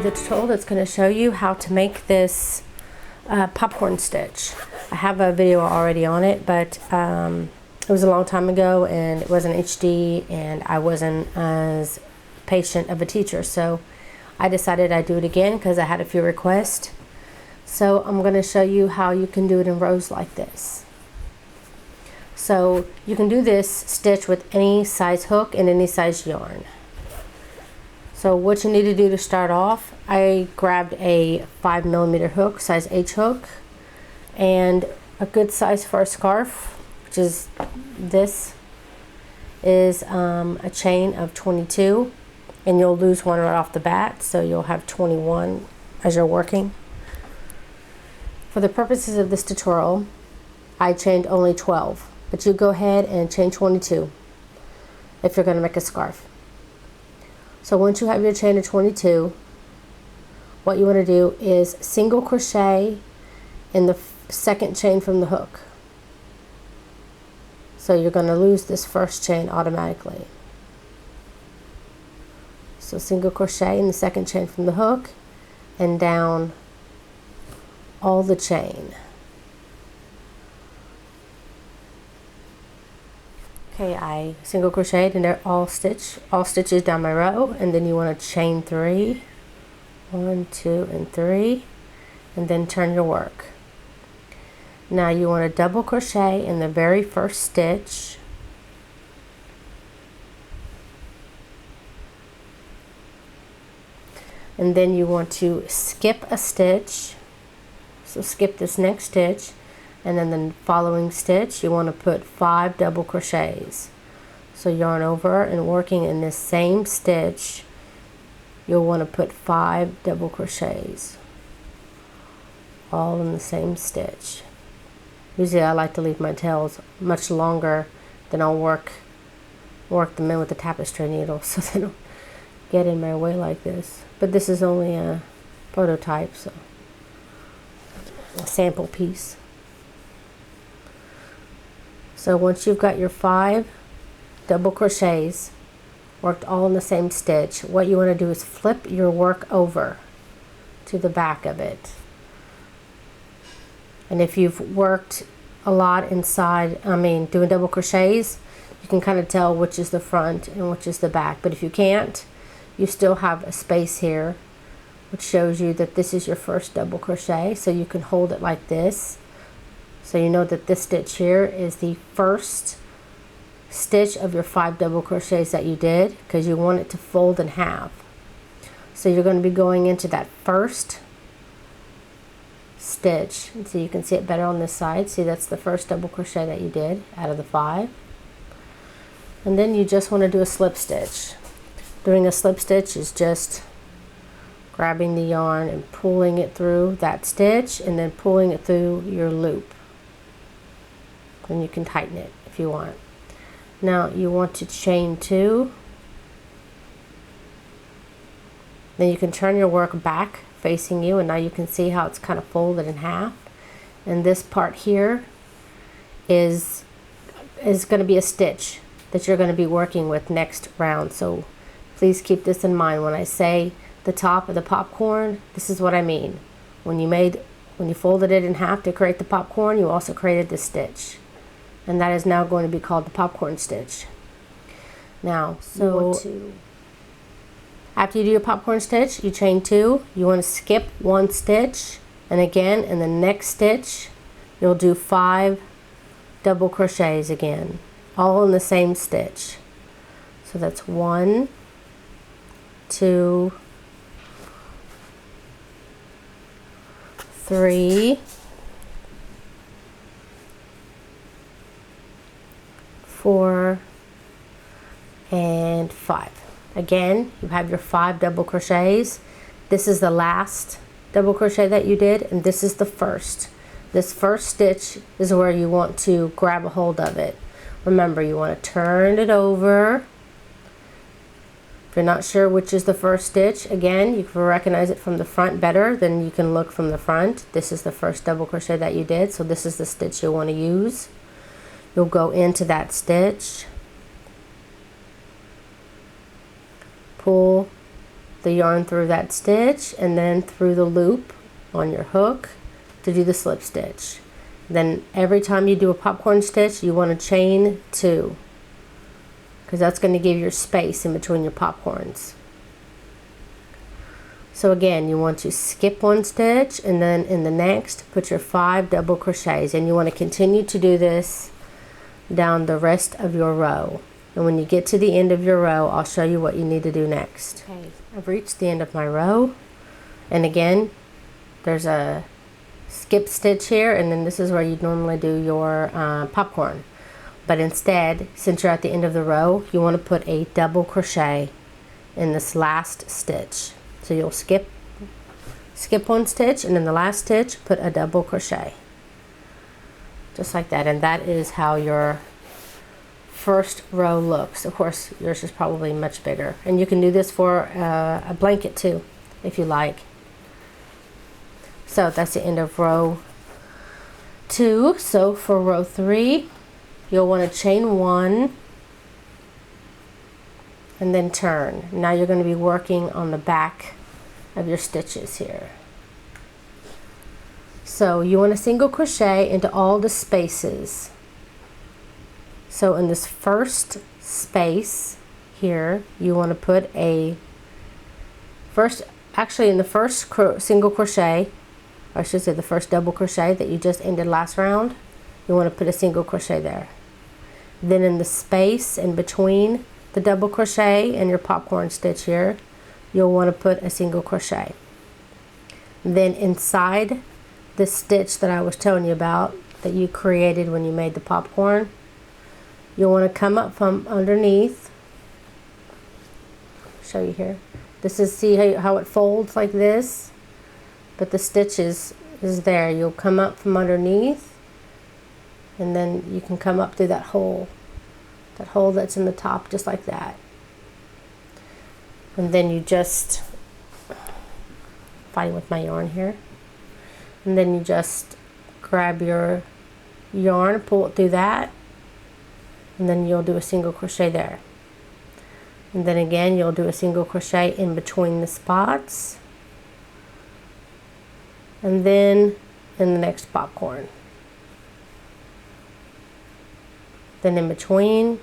the tutorial that's going to show you how to make this popcorn stitch. I have a video already on it, but it was a long time ago and it wasn't HD and I wasn't as patient of a teacher, so I decided I'd do it again because I had a few requests. So I'm going to show you how you can do it in rows like this. So you can do this stitch with any size hook and any size yarn. So what you need to do to start off, I grabbed a 5mm hook, size H hook, and a good size for a scarf, which is this, is a chain of 22, and you'll lose one right off the bat, so you'll have 21 as you're working. For the purposes of this tutorial, I chained only 12, but you go ahead and chain 22 if you're going to make a scarf. So once you have your chain of 22, what you want to do is single crochet in the second chain from the hook. So you're going to lose this first chain automatically. So single crochet in the second chain from the hook and down all the chain. Okay, I single crocheted and they're all stitches down my row, and then you want to chain 3, 1, 2, and 3, and then turn your work. Now you want to double crochet in the very first stitch, and then you want to skip a stitch. So skip this next stitch, and then the following stitch you want to put 5 double crochets. So yarn over and working in this same stitch, you'll want to put 5 double crochets all in the same stitch. Usually I like to leave my tails much longer, then I'll work them in with the tapestry needle so they don't get in my way like this. But this is only a prototype, so a sample piece. So once you've got your 5 double crochets worked all in the same stitch, what you want to do is flip your work over to the back of it. And if you've worked a lot inside, doing double crochets, you can kind of tell which is the front and which is the back. But if you can't, you still have a space here which shows you that this is your first double crochet, so you can hold it like this. So you know that this stitch here is the first stitch of your 5 double crochets that you did, because you want it to fold in half. So you're going to be going into that first stitch, and so you can see it better on this side. See, that's the first double crochet that you did out of the 5. And then you just want to do a slip stitch. Doing a slip stitch is just grabbing the yarn and pulling it through that stitch and then pulling it through your loop. And you can tighten it if you want. Now you want to chain 2. Then you can turn your work back facing you, and now you can see how it's kind of folded in half. And this part here is going to be a stitch that you're going to be working with next round. So please keep this in mind. When I say the top of the popcorn, this is what I mean. When you folded it in half to create the popcorn, you also created this stitch. And that is now going to be called the popcorn stitch. Now, so after you do your popcorn stitch, you chain 2. You want to skip 1 stitch, and again in the next stitch you'll do 5 double crochets again, all in the same stitch. So that's 1, 2, 3, 4, and 5. Again, you have your 5 double crochets. This is the last double crochet that you did, and this is the first. This first stitch is where you want to grab a hold of it. Remember, you want to turn it over. If you're not sure which is the first stitch, again, you can recognize it from the front better than you can look from the front. This is the first double crochet that you did, so this is the stitch you'll want to use. You'll go into that stitch, pull the yarn through that stitch and then through the loop on your hook to do the slip stitch. Then every time you do a popcorn stitch, you want to chain 2, because that's going to give your space in between your popcorns. So again, you want to skip 1 stitch, and then in the next put your 5 double crochets, and you want to continue to do this down the rest of your row. And when you get to the end of your row, I'll show you what you need to do next. Okay, I've reached the end of my row, and again there's a skip stitch here, and then this is where you'd normally do your popcorn. But instead, since you're at the end of the row, you want to put a double crochet in this last stitch. So you'll skip 1 stitch, and in the last stitch put a double crochet, just like that. And that is how your first row looks. Of course, yours is probably much bigger, and you can do this for a blanket too if you like. So that's the end of row 2. So for row 3, you'll want to chain 1 and then turn. Now you're going to be working on the back of your stitches here. So you want to single crochet into all the spaces. So in this first space here, you want to put in the first single crochet, or I should say the first double crochet that you just ended last round, you want to put a single crochet there. Then in the space in between the double crochet and your popcorn stitch here, you'll want to put a single crochet. Then inside the stitch that I was telling you about that you created when you made the popcorn, you'll want to come up from underneath. Show you here. This is, see how it folds like this, but the stitch is there. You'll come up from underneath, and then you can come up through that hole that's in the top, just like that. And then you just, fighting with my yarn here, and then you just grab your yarn, pull it through that, and then you'll do a single crochet there. And then again, you'll do a single crochet in between the spots, and then in the next popcorn, then in between,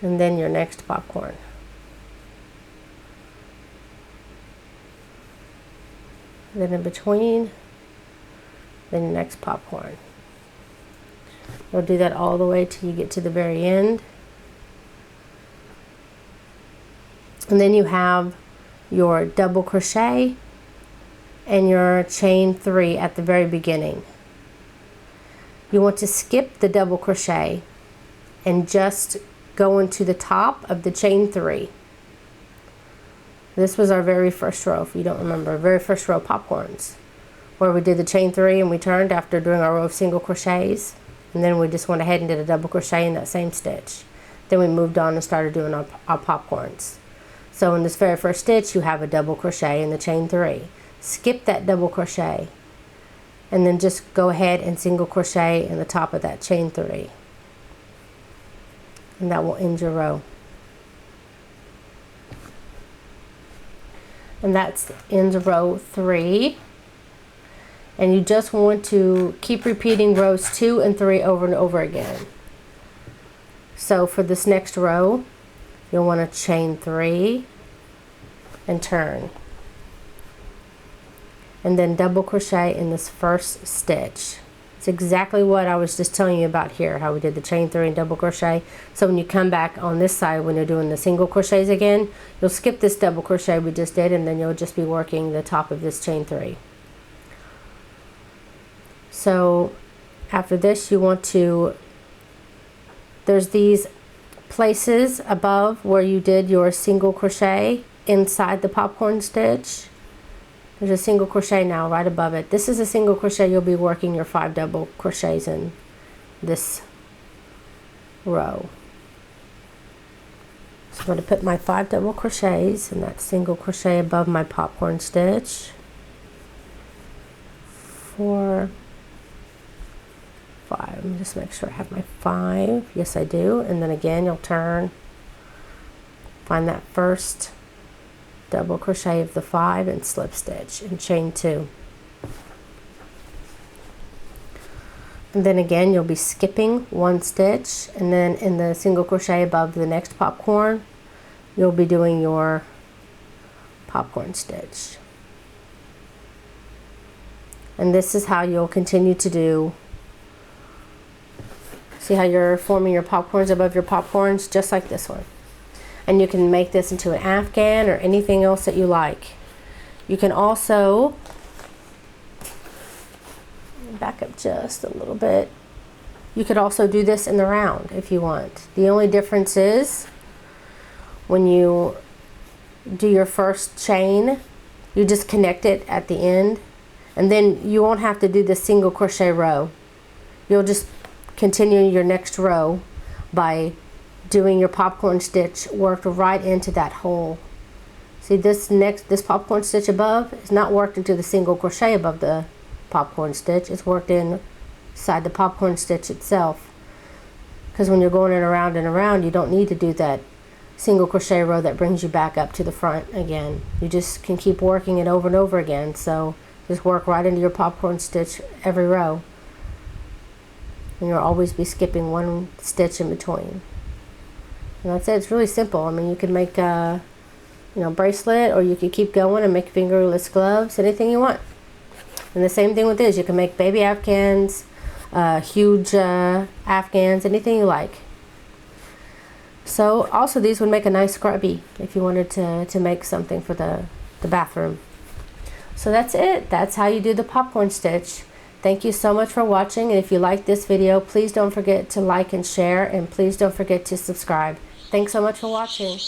and then your next popcorn. Then in between, then your next popcorn. You'll do that all the way till you get to the very end. And then you have your double crochet and your chain 3 at the very beginning. You want to skip the double crochet and just go into the top of the chain 3. This was our very first row, if you don't remember, very first row popcorns, where we did the chain 3 and we turned after doing our row of single crochets, and then we just went ahead and did a double crochet in that same stitch. Then we moved on and started doing our popcorns. So in this very first stitch, you have a double crochet in the chain 3. Skip that double crochet, and then just go ahead and single crochet in the top of that chain 3. And that will end your row. And that's ends row 3. And you just want to keep repeating rows 2 and 3 over and over again. So for this next row, you'll want to chain 3 and turn, and then double crochet in this first stitch. It's exactly what I was just telling you about here, how we did the chain 3 and double crochet. So when you come back on this side, when you're doing the single crochets again, you'll skip this double crochet we just did, and then you'll just be working the top of this chain 3. So after this, you want to, there's these places above where you did your single crochet inside the popcorn stitch. There's a single crochet now right above it. This is a single crochet you'll be working your 5 double crochets in this row. So I'm going to put my 5 double crochets in that single crochet above my popcorn stitch. 4, 5. Let me just make sure I have my 5. Yes, I do. And then again, you'll turn, find that first double crochet of the 5 and slip stitch and chain 2. And then again you'll be skipping 1 stitch, and then in the single crochet above the next popcorn you'll be doing your popcorn stitch. And this is how you'll continue to do. See how you're forming your popcorns above your popcorns, just like this one. And you can make this into an afghan or anything else that you like. You can also back up just a little bit. You could also do this in the round if you want. The only difference is when you do your first chain, you just connect it at the end, and then you won't have to do the single crochet row. You'll just continue your next row by doing your popcorn stitch worked right into that hole. See, this popcorn stitch above is not worked into the single crochet above the popcorn stitch. It's worked inside the popcorn stitch itself, because when you're going in around and around, you don't need to do that single crochet row that brings you back up to the front again. You just can keep working it over and over again. So just work right into your popcorn stitch every row, and you'll always be skipping 1 stitch in between. And that's it. It's really simple. I mean, you could make a bracelet, or you could keep going and make fingerless gloves, anything you want. And the same thing with this. You can make baby afghans, huge afghans, anything you like. So also these would make a nice scrubby if you wanted to make something for the bathroom. So that's it. That's how you do the popcorn stitch. Thank you so much for watching, and if you like this video, please don't forget to like and share, and please don't forget to subscribe. Thanks so much for watching.